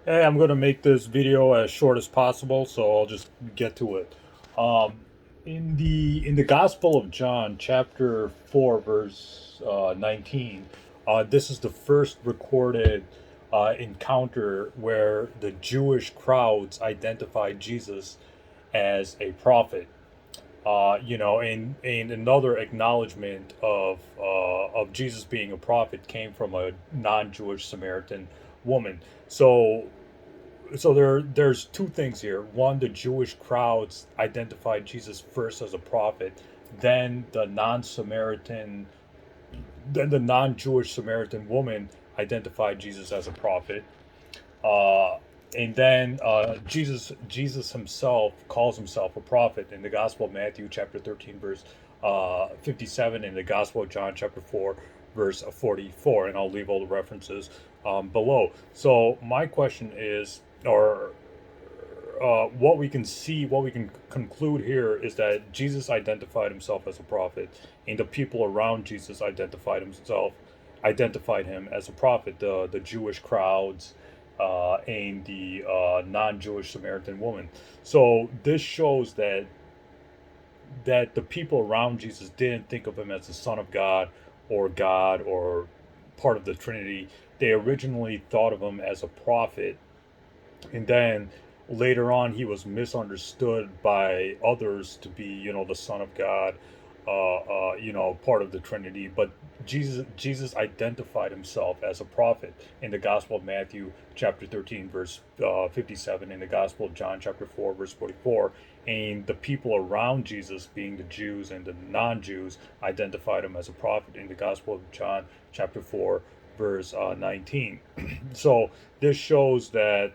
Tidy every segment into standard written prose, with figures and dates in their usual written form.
Hey, I'm going to make this video as short as possible, so I'll just get to it. Um, in the Gospel of John, chapter 4, verse 19, this is the first recorded encounter where the Jewish crowds identified Jesus as a prophet. And another acknowledgement of Jesus being a prophet came from a non-Jewish Samaritan woman. So there's two things here. One, the Jewish crowds identified Jesus first as a prophet, then then the non-Jewish Samaritan woman identified Jesus as a prophet. Uh, and then Jesus himself calls himself a prophet in the Gospel of Matthew chapter 13 verse 57, in the Gospel of John chapter 4 verse 44, and I'll leave all the references below. So my question is, or what we can conclude here is that Jesus identified himself as a prophet, and the people around Jesus identified him as a prophet. The Jewish crowds and the non-Jewish Samaritan woman. So this shows that the people around Jesus didn't think of him as the Son of God or part of the Trinity. They originally thought of him as a prophet, and then later on he was misunderstood by others to be, the Son of God, part of the Trinity. But Jesus identified himself as a prophet in the Gospel of Matthew chapter 13 verse 57, in the Gospel of John chapter 4 verse 44, and the people around Jesus, being the Jews and the non-Jews, identified him as a prophet in the Gospel of John chapter 4 verse 19. So this shows that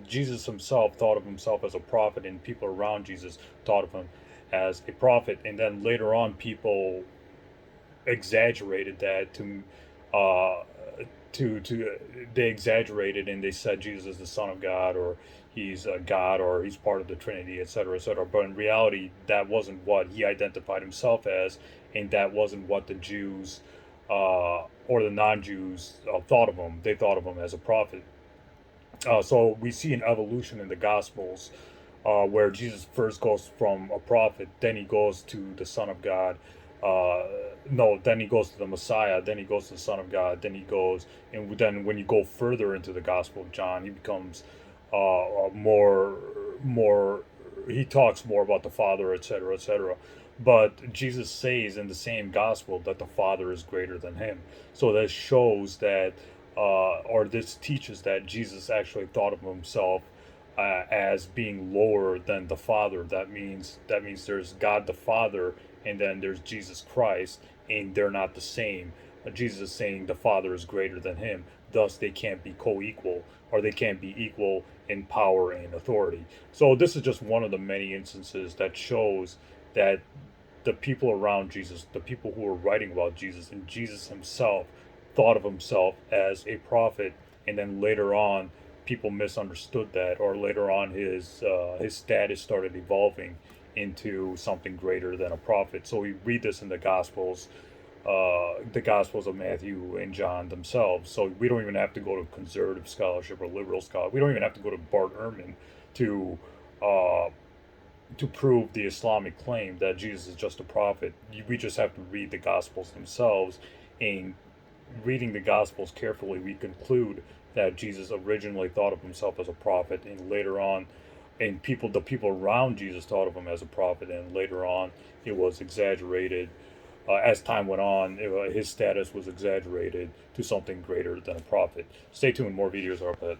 Jesus himself thought of himself as a prophet, and people around Jesus thought of him as a prophet. And then later on, people exaggerated that uh, to they exaggerated, and they said Jesus is the Son of God, or he's a God, or he's part of the Trinity, etc., etc. But in reality, that wasn't what he identified himself as, and that wasn't what the Jews or the non-Jews thought of him. They thought of him as a prophet. So we see an evolution in the Gospels, where Jesus first goes from a prophet, then he goes to the Son of God. Uh, no, then he goes to the Messiah, then he goes to the Son of God, then he goes, and then when you go further into the Gospel of John, he becomes more. He talks more about the Father, etc., etc. But Jesus says in the same gospel that the Father is greater than him. So that shows that, or this teaches that Jesus actually thought of himself as being lower than the Father. That means there's God the Father, and then there's Jesus Christ, and they're not the same. Jesus is saying the Father is greater than him. Thus, they can't be co-equal, or they can't be equal in power and authority. So this is just one of the many instances that shows that the people around Jesus, the people who were writing about Jesus, and Jesus himself thought of himself as a prophet, and then later on, people misunderstood that, or later on, his status started evolving into something greater than a prophet. So we read this in the Gospels of Matthew and John themselves. So we don't even have to go to conservative scholarship or liberal scholarship. We don't even have to go to Bart Ehrman to uh, to prove the Islamic claim that Jesus is just a prophet. We just have to read the Gospels themselves, and reading the Gospels carefully, we conclude that Jesus originally thought of himself as a prophet, and later on, the people around Jesus thought of him as a prophet, and later on, it was exaggerated. As time went on, his status was exaggerated to something greater than a prophet. Stay tuned, more videos are up ahead.